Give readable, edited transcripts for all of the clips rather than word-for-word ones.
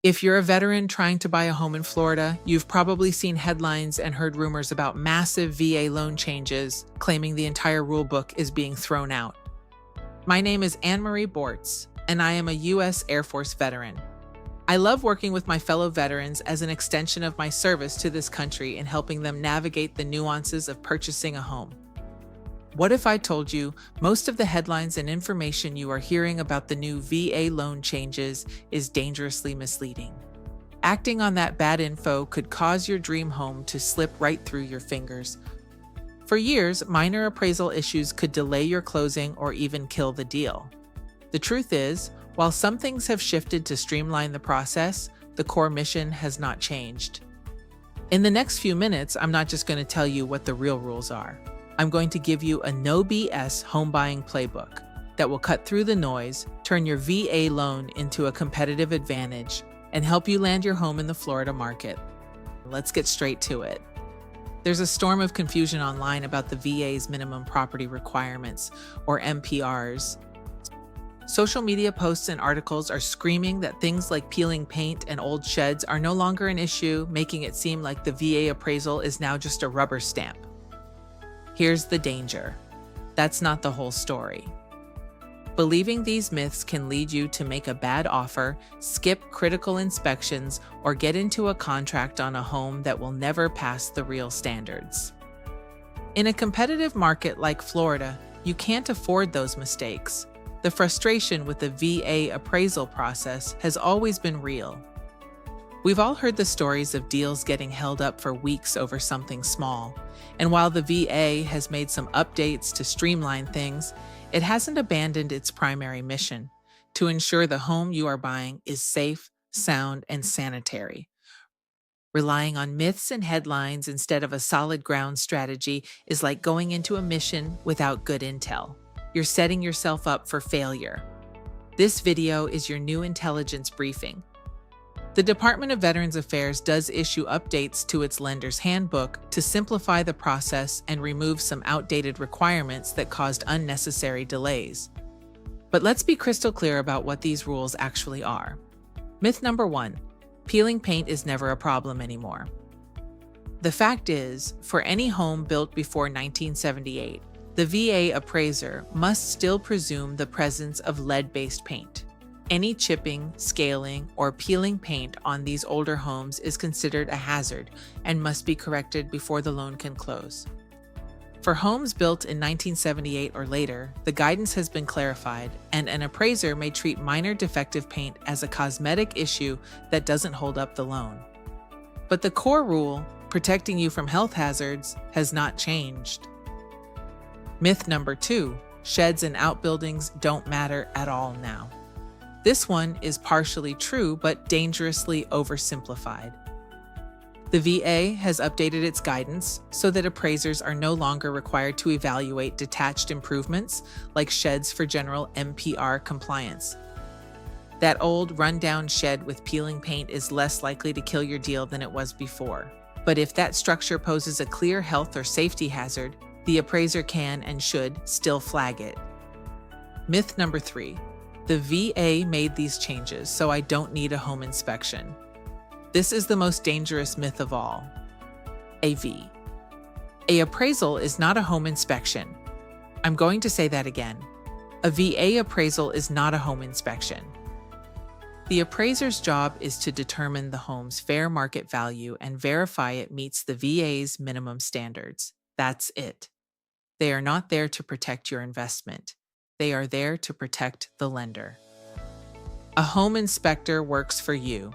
If you're a veteran trying to buy a home in Florida, you've probably seen headlines and heard rumors about massive VA loan changes, claiming the entire rulebook is being thrown out. My name is Anne-Marie Bortz, and I am a U.S. Air Force veteran. I love working with my fellow veterans as an extension of my service to this country in helping them navigate the nuances of purchasing a home. What if I told you most of the headlines and information you are hearing about the new VA loan changes is dangerously misleading? Acting on that bad info could cause your dream home to slip right through your fingers. For years, minor appraisal issues could delay your closing or even kill the deal. The truth is, while some things have shifted to streamline the process, the core mission has not changed. In the next few minutes, I'm not just going to tell you what the real rules are. I'm going to give you a no BS home buying playbook that will cut through the noise, turn your VA loan into a competitive advantage, and help you land your home in the Florida market. Let's get straight to it. There's a storm of confusion online about the VA's minimum property requirements, or MPRs. Social media posts and articles are screaming that things like peeling paint and old sheds are no longer an issue, making it seem like the VA appraisal is now just a rubber stamp. Here's the danger. That's not the whole story. Believing these myths can lead you to make a bad offer, skip critical inspections, or get into a contract on a home that will never pass the real standards. In a competitive market like Florida, you can't afford those mistakes. The frustration with the VA appraisal process has always been real. We've all heard the stories of deals getting held up for weeks over something small, and while the VA has made some updates to streamline things, it hasn't abandoned its primary mission: to ensure the home you are buying is safe, sound, and sanitary. Relying on myths and headlines instead of a solid ground strategy is like going into a mission without good intel. You're setting yourself up for failure. This video is your new intelligence briefing. The Department of Veterans Affairs does issue updates to its lender's handbook to simplify the process and remove some outdated requirements that caused unnecessary delays. But let's be crystal clear about what these rules actually are. Myth number 1, peeling paint is never a problem anymore. The fact is, for any home built before 1978, the VA appraiser must still presume the presence of lead-based paint. Any chipping, scaling, or peeling paint on these older homes is considered a hazard and must be corrected before the loan can close. For homes built in 1978 or later, the guidance has been clarified, and an appraiser may treat minor defective paint as a cosmetic issue that doesn't hold up the loan. But the core rule, protecting you from health hazards, has not changed. Myth number 2, sheds and outbuildings don't matter at all now. This one is partially true, but dangerously oversimplified. The VA has updated its guidance so that appraisers are no longer required to evaluate detached improvements like sheds for general MPR compliance. That old rundown shed with peeling paint is less likely to kill your deal than it was before. But if that structure poses a clear health or safety hazard, the appraiser can and should still flag it. Myth number 3. The VA made these changes, so I don't need a home inspection. This is the most dangerous myth of all. AV. An appraisal is not a home inspection. I'm going to say that again. A VA appraisal is not a home inspection. The appraiser's job is to determine the home's fair market value and verify it meets the VA's minimum standards. That's it. They are not there to protect your investment. They are there to protect the lender. A home inspector works for you.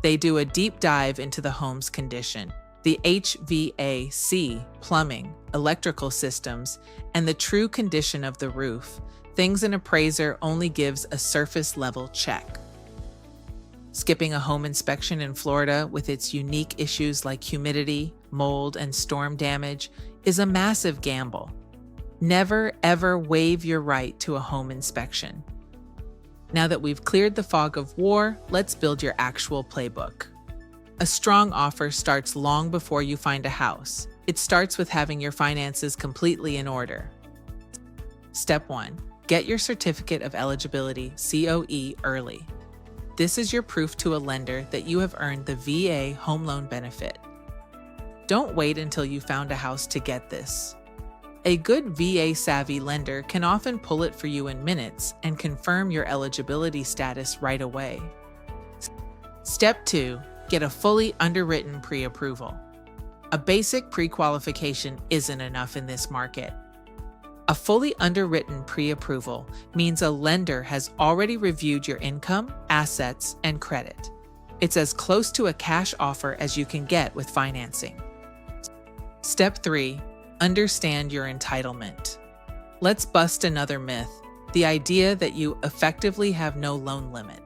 They do a deep dive into the home's condition, the HVAC, plumbing, electrical systems, and the true condition of the roof, things an appraiser only gives a surface-level check. Skipping a home inspection in Florida with its unique issues like humidity, mold, and storm damage is a massive gamble. Never, ever waive your right to a home inspection. Now that we've cleared the fog of war, let's build your actual playbook. A strong offer starts long before you find a house. It starts with having your finances completely in order. Step 1. Get your Certificate of Eligibility, COE, early. This is your proof to a lender that you have earned the VA home loan benefit. Don't wait until you found a house to get this. A good VA-savvy lender can often pull it for you in minutes and confirm your eligibility status right away. Step 2. Get a fully underwritten pre-approval. A basic pre-qualification isn't enough in this market. A fully underwritten pre-approval means a lender has already reviewed your income, assets, and credit. It's as close to a cash offer as you can get with financing. Step 3. Understand your entitlement. Let's bust another myth, the idea that you effectively have no loan limit.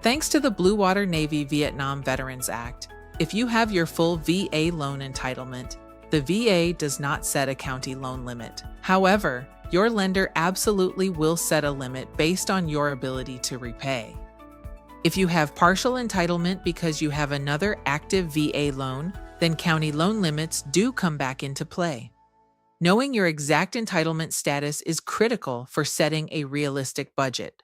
Thanks to the Blue Water Navy Vietnam Veterans Act, if you have your full VA loan entitlement, the VA does not set a county loan limit. However, your lender absolutely will set a limit based on your ability to repay. If you have partial entitlement because you have another active VA loan, then county loan limits do come back into play. Knowing your exact entitlement status is critical for setting a realistic budget.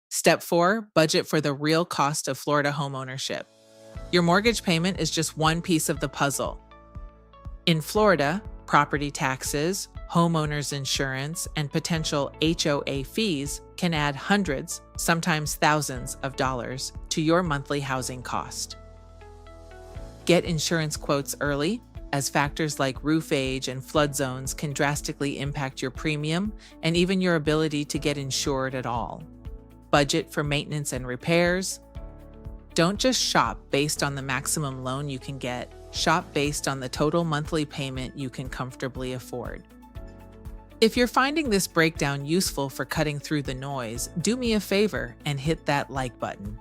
Step 4. Budget for the real cost of Florida homeownership. Your mortgage payment is just one piece of the puzzle. In Florida, property taxes, homeowners insurance, and potential HOA fees can add hundreds, sometimes thousands of dollars to your monthly housing cost. Get insurance quotes early, as factors like roof age and flood zones can drastically impact your premium and even your ability to get insured at all. Budget for maintenance and repairs. Don't just shop based on the maximum loan you can get. Shop based on the total monthly payment you can comfortably afford. If you're finding this breakdown useful for cutting through the noise, do me a favor and hit that like button.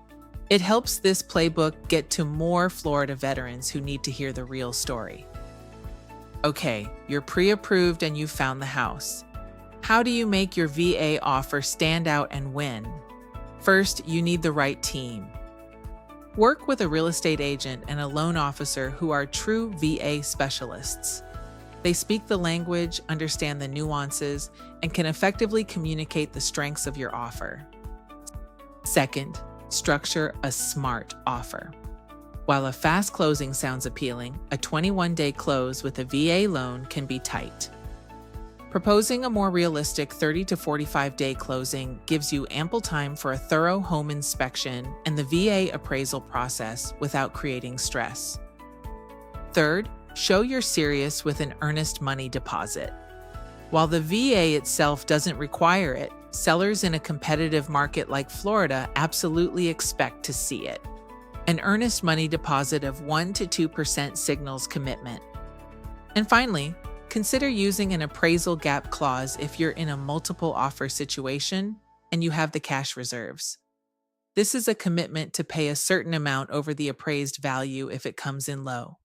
It helps this playbook get to more Florida veterans who need to hear the real story. Okay, you're pre-approved and you've found the house. How do you make your VA offer stand out and win? First, you need the right team. Work with a real estate agent and a loan officer who are true VA specialists. They speak the language, understand the nuances, and can effectively communicate the strengths of your offer. Second, structure a smart offer. While a fast closing sounds appealing, a 21-day close with a VA loan can be tight. Proposing a more realistic 30 to 45-day closing gives you ample time for a thorough home inspection and the VA appraisal process without creating stress. Third, show you're serious with an earnest money deposit. While the VA itself doesn't require it, sellers in a competitive market like Florida absolutely expect to see it. An earnest money deposit of 1 to 2% signals commitment. And finally, consider using an appraisal gap clause if you're in a multiple offer situation and you have the cash reserves. This is a commitment to pay a certain amount over the appraised value if it comes in low.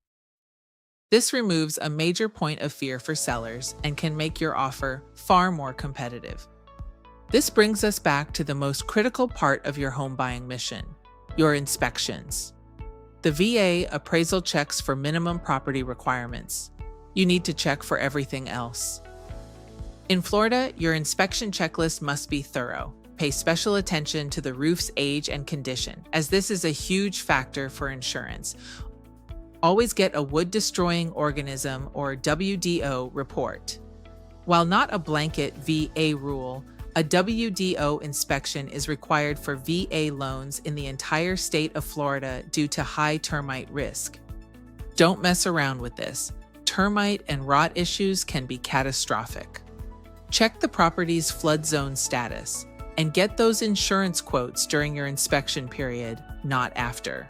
This removes a major point of fear for sellers and can make your offer far more competitive. This brings us back to the most critical part of your home buying mission, your inspections. The VA appraisal checks for minimum property requirements. You need to check for everything else. In Florida, your inspection checklist must be thorough. Pay special attention to the roof's age and condition, as this is a huge factor for insurance. Always get a wood-destroying organism or WDO report. While not a blanket VA rule, a WDO inspection is required for VA loans in the entire state of Florida due to high termite risk. Don't mess around with this. Termite and rot issues can be catastrophic. Check the property's flood zone status and get those insurance quotes during your inspection period, not after.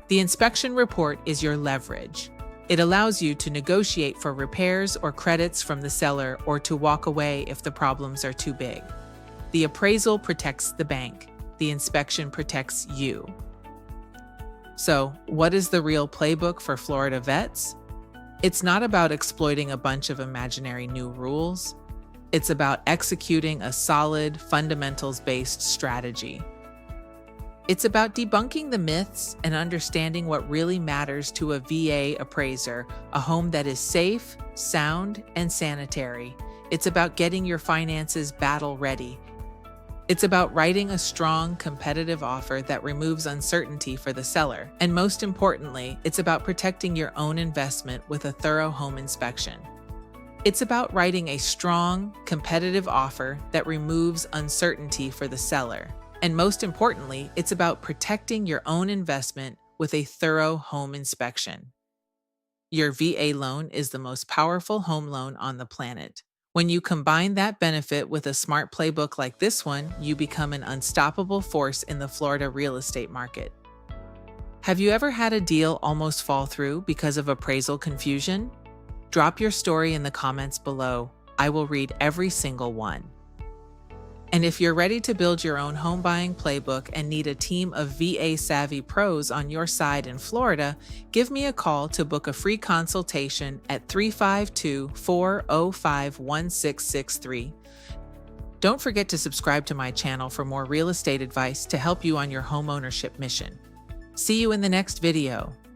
The inspection report is your leverage. It allows you to negotiate for repairs or credits from the seller or to walk away if the problems are too big. The appraisal protects the bank. The inspection protects you. So, what is the real playbook for Florida vets? It's not about exploiting a bunch of imaginary new rules. It's about executing a solid, fundamentals-based strategy. It's about debunking the myths and understanding what really matters to a VA appraiser, a home that is safe, sound, and sanitary. It's about getting your finances battle ready. It's about writing a strong, competitive offer that removes uncertainty for the seller. And most importantly, it's about protecting your own investment with a thorough home inspection. It's about writing a strong, competitive offer that removes uncertainty for the seller. And most importantly, it's about protecting your own investment with a thorough home inspection. Your VA loan is the most powerful home loan on the planet. When you combine that benefit with a smart playbook like this one, you become an unstoppable force in the Florida real estate market. Have you ever had a deal almost fall through because of appraisal confusion? Drop your story in the comments below. I will read every single one. And if you're ready to build your own home buying playbook and need a team of VA-savvy pros on your side in Florida, give me a call to book a free consultation at 352-405-1663. Don't forget to subscribe to my channel for more real estate advice to help you on your home ownership mission. See you in the next video.